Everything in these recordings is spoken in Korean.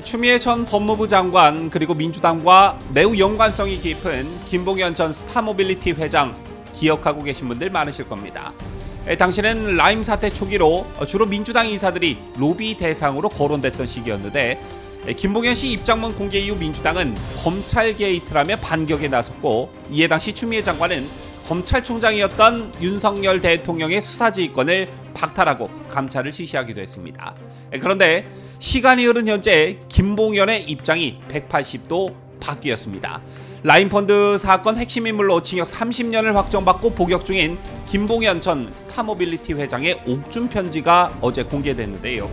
추미애 전 법무부 장관 그리고 민주당과 매우 연관성이 깊은 김봉현 전 스타모빌리티 회장 기억하고 계신 분들 많으실 겁니다. 당시는 라임 사태 초기로 주로 민주당 인사들이 로비 대상으로 거론됐던 시기였는데 김봉현 씨 입장문 공개 이후 민주당은 검찰 게이트라며 반격에 나섰고 이에 당시 추미애 장관은 검찰총장이었던 윤석열 대통령의 수사지휘권을 박탈하고 감찰을 지시하기도 했습니다. 그런데 시간이 흐른 현재 김봉현의 입장이 180도 바뀌었습니다. 라임펀드 사건 핵심 인물로 징역 30년을 확정받고 복역 중인 김봉현 전 스타모빌리티 회장의 옥중 편지가 어제 공개됐는데요.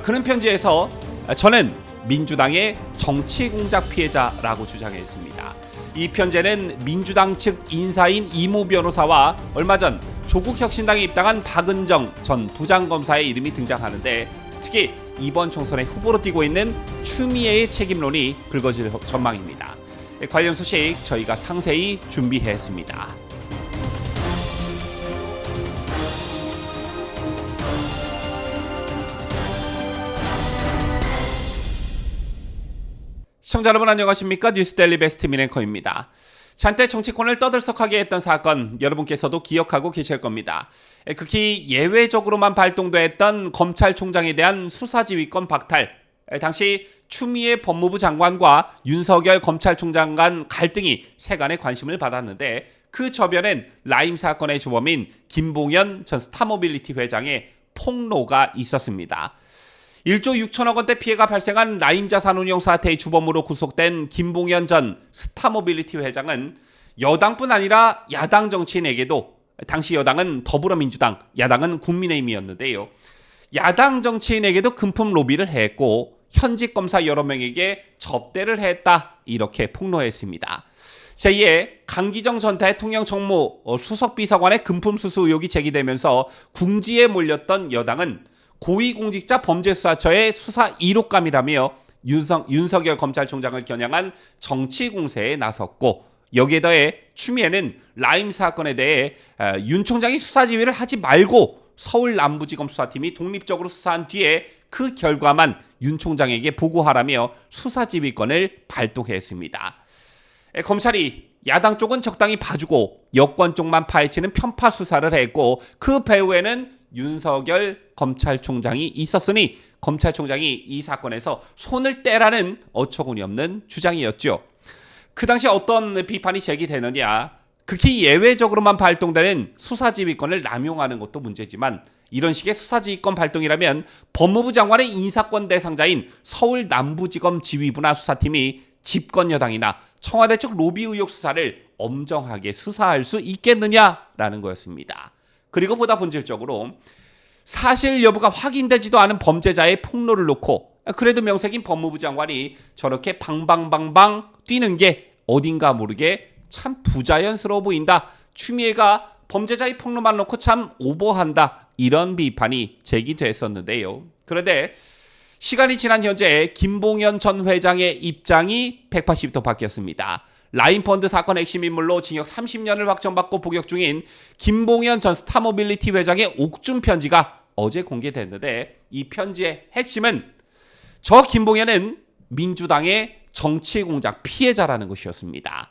그는 편지에서 저는 민주당의 정치공작 피해자라고 주장했습니다. 이 편지에는 민주당 측 인사인 이모 변호사와 얼마 전 조국혁신당에 입당한 박은정 전 부장검사의 이름이 등장하는데 특히 이번 총선에 후보로 뛰고 있는 추미애의 책임론이 불거질 전망입니다. 관련 소식 저희가 상세히 준비했습니다. 시청자 여러분 안녕하십니까? 뉴스데일리 베스트 민앵커입니다. 한때 정치권을 떠들썩하게 했던 사건 여러분께서도 기억하고 계실 겁니다. 극히 예외적으로만 발동됐던 검찰총장에 대한 수사지휘권 박탈. 당시 추미애 법무부 장관과 윤석열 검찰총장 간 갈등이 세간의 관심을 받았는데 그 저변엔 라임 사건의 주범인 김봉현 전 스타모빌리티 회장의 폭로가 있었습니다. 1조 6천억 원대 피해가 발생한 라임 자산운용 사태의 주범으로 구속된 김봉현 전 스타모빌리티 회장은 여당뿐 아니라 야당 정치인에게도 당시 여당은 더불어민주당, 야당은 국민의힘이었는데요. 야당 정치인에게도 금품 로비를 했고 현직 검사 여러 명에게 접대를 했다 이렇게 폭로했습니다. 제2의 강기정 전 대통령 정무 수석비서관의 금품 수수 의혹이 제기되면서 궁지에 몰렸던 여당은 고위공직자 범죄수사처의 수사 1호감이라며 윤석열 검찰총장을 겨냥한 정치 공세에 나섰고 여기에 더해 추미애는 라임 사건에 대해 윤 총장이 수사 지휘를 하지 말고 서울 남부지검 수사팀이 독립적으로 수사한 뒤에 그 결과만 윤 총장에게 보고하라며 수사 지휘권을 발동했습니다. 검찰이 야당 쪽은 적당히 봐주고 여권 쪽만 파헤치는 편파 수사를 했고 그 배후에는 윤석열 검찰총장이 있었으니 검찰총장이 이 사건에서 손을 떼라는 어처구니 없는 주장이었죠. 그 당시 어떤 비판이 제기되느냐. 극히 예외적으로만 발동되는 수사지휘권을 남용하는 것도 문제지만 이런 식의 수사지휘권 발동이라면 법무부 장관의 인사권 대상자인 서울 남부지검 지휘부나 수사팀이 집권 여당이나 청와대 쪽 로비 의혹 수사를 엄정하게 수사할 수 있겠느냐라는 거였습니다. 그리고 보다 본질적으로 사실 여부가 확인되지도 않은 범죄자의 폭로를 놓고 그래도 명색인 법무부 장관이 저렇게 방방방방 뛰는 게 어딘가 모르게 참 부자연스러워 보인다. 추미애가 범죄자의 폭로만 놓고 참 오버한다. 이런 비판이 제기됐었는데요. 그런데 시간이 지난 현재 김봉현 전 회장의 입장이 180도 바뀌었습니다. 라임펀드 사건 핵심 인물로 징역 30년을 확정받고 복역 중인 김봉현 전 스타모빌리티 회장의 옥중 편지가 어제 공개됐는데 이 편지의 핵심은 저 김봉현은 민주당의 정치공작 피해자라는 것이었습니다.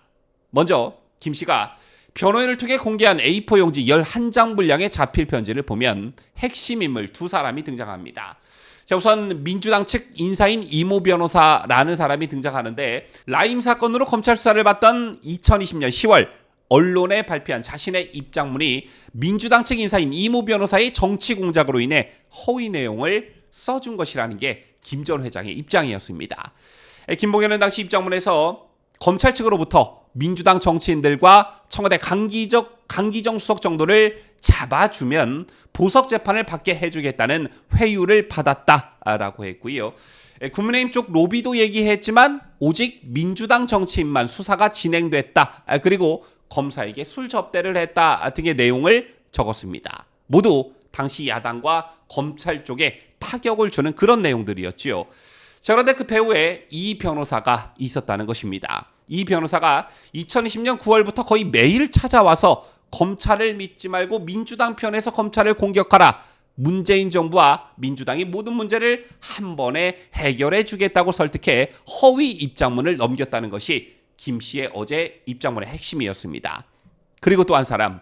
먼저 김 씨가 변호인을 통해 공개한 A4 용지 11장 분량의 자필 편지를 보면 핵심 인물 두 사람이 등장합니다. 자, 우선 민주당 측 인사인 이모 변호사라는 사람이 등장하는데 라임 사건으로 검찰 수사를 받던 2020년 10월 언론에 발표한 자신의 입장문이 민주당 측 인사인 이모 변호사의 정치 공작으로 인해 허위 내용을 써준 것이라는 게 김 전 회장의 입장이었습니다. 김봉현은 당시 입장문에서 검찰 측으로부터 민주당 정치인들과 청와대 강기정 수석 정도를 잡아주면 보석 재판을 받게 해주겠다는 회유를 받았다라고 했고요. 국민의힘 쪽 로비도 얘기했지만 오직 민주당 정치인만 수사가 진행됐다. 그리고 검사에게 술 접대를 했다 등의 내용을 적었습니다. 모두 당시 야당과 검찰 쪽에 타격을 주는 그런 내용들이었지요. 자, 그런데 그 배후에 이 변호사가 있었다는 것입니다. 이 변호사가 2020년 9월부터 거의 매일 찾아와서 검찰을 믿지 말고 민주당 편에서 검찰을 공격하라. 문재인 정부와 민주당이 모든 문제를 한 번에 해결해 주겠다고 설득해 허위 입장문을 넘겼다는 것이 김 씨의 어제 입장문의 핵심이었습니다. 그리고 또 한 사람,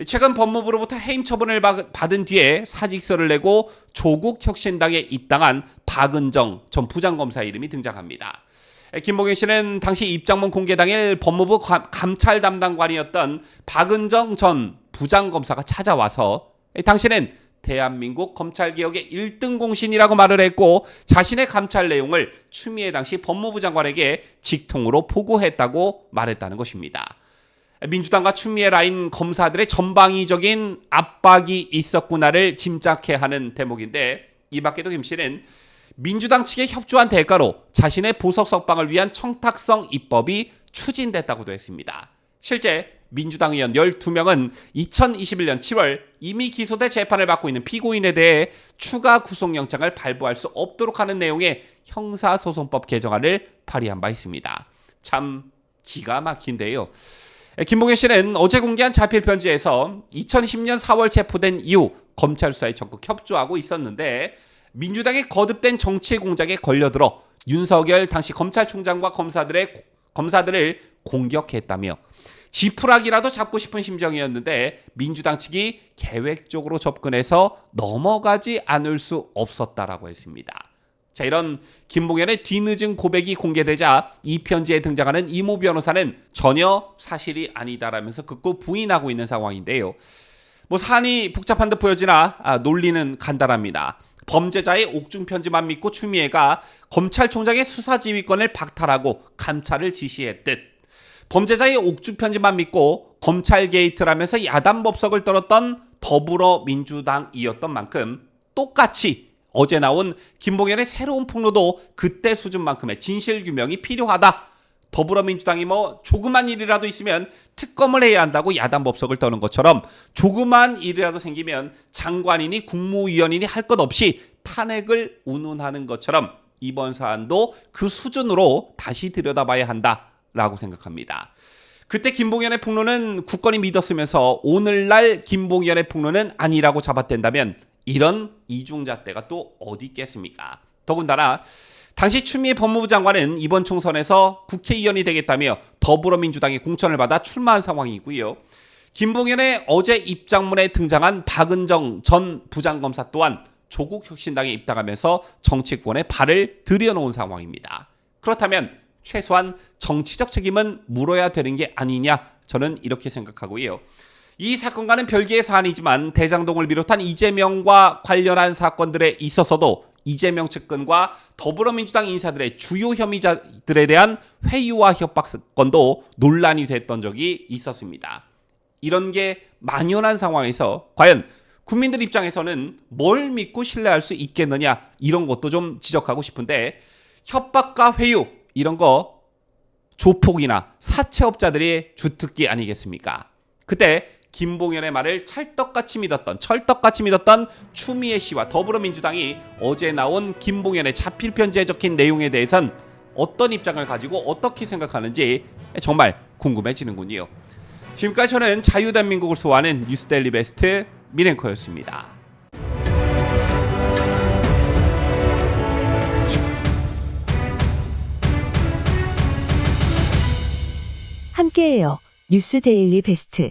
최근 법무부로부터 해임 처분을 받은 뒤에 사직서를 내고 조국혁신당에 입당한 박은정 전 부장검사 이름이 등장합니다. 김봉현 씨는 당시 입장문 공개 당일 법무부 감찰 담당관이었던 박은정 전 부장검사가 찾아와서 당신은 대한민국 검찰개혁의 1등 공신이라고 말을 했고 자신의 감찰 내용을 추미애 당시 법무부 장관에게 직통으로 보고했다고 말했다는 것입니다. 민주당과 추미애 라인 검사들의 전방위적인 압박이 있었구나를 짐작해 하는 대목인데, 이 밖에도 김 씨는 민주당 측에 협조한 대가로 자신의 보석 석방을 위한 청탁성 입법이 추진됐다고도 했습니다. 실제 민주당 의원 12명은 2021년 7월 이미 기소돼 재판을 받고 있는 피고인에 대해 추가 구속영장을 발부할 수 없도록 하는 내용의 형사소송법 개정안을 발의한 바 있습니다. 참 기가 막힌데요. 김봉현 씨는 어제 공개한 자필 편지에서 2010년 4월 체포된 이후 검찰 수사에 적극 협조하고 있었는데 민주당의 거듭된 정치 공작에 걸려들어 윤석열 당시 검찰총장과 검사들을 공격했다며 지푸라기라도 잡고 싶은 심정이었는데 민주당 측이 계획적으로 접근해서 넘어가지 않을 수 없었다라고 했습니다. 자, 이런 김봉현의 뒤늦은 고백이 공개되자 이 편지에 등장하는 이모 변호사는 전혀 사실이 아니다라면서 극구 부인하고 있는 상황인데요. 사안이 복잡한 듯 보여지나 논리는 간단합니다. 범죄자의 옥중 편지만 믿고 추미애가 검찰총장의 수사지휘권을 박탈하고 감찰을 지시했듯 범죄자의 옥중 편지만 믿고 검찰 게이트라면서 야단 법석을 떨었던 더불어민주당이었던 만큼 똑같이 어제 나온 김봉현의 새로운 폭로도 그때 수준만큼의 진실규명이 필요하다. 더불어민주당이 조그만 일이라도 있으면 특검을 해야 한다고 야단 법석을 떠는 것처럼 조그만 일이라도 생기면 장관이니 국무위원이니 할 것 없이 탄핵을 운운하는 것처럼 이번 사안도 그 수준으로 다시 들여다봐야 한다라고 생각합니다. 그때 김봉현의 폭로는 국권이 믿었으면서 오늘날 김봉현의 폭로는 아니라고 잡아댄다면 이런 이중잣대가 또 어디 있겠습니까? 더군다나 당시 추미애 법무부 장관은 이번 총선에서 국회의원이 되겠다며 더불어민주당의 공천을 받아 출마한 상황이고요. 김봉현의 어제 입장문에 등장한 박은정 전 부장검사 또한 조국혁신당에 입당하면서 정치권에 발을 들여놓은 상황입니다. 그렇다면 최소한 정치적 책임은 물어야 되는 게 아니냐, 저는 이렇게 생각하고요. 이 사건과는 별개의 사안이지만 대장동을 비롯한 이재명과 관련한 사건들에 있어서도 이재명 측근과 더불어민주당 인사들의 주요 혐의자들에 대한 회유와 협박 사건도 논란이 됐던 적이 있었습니다. 이런 게 만연한 상황에서 과연 국민들 입장에서는 뭘 믿고 신뢰할 수 있겠느냐, 이런 것도 좀 지적하고 싶은데, 협박과 회유 이런 거 조폭이나 사채업자들의 주특기 아니겠습니까? 그때 김봉현의 말을 철떡같이 믿었던 추미애 씨와 더불어민주당이 어제 나온 김봉현의 자필 편지에 적힌 내용에 대해선 어떤 입장을 가지고 어떻게 생각하는지 정말 궁금해지는군요. 지금까지 저는 자유대한민국을 소화하는 뉴스데일리 베스트 민앵커였습니다. 함께해요. 뉴스데일리 베스트.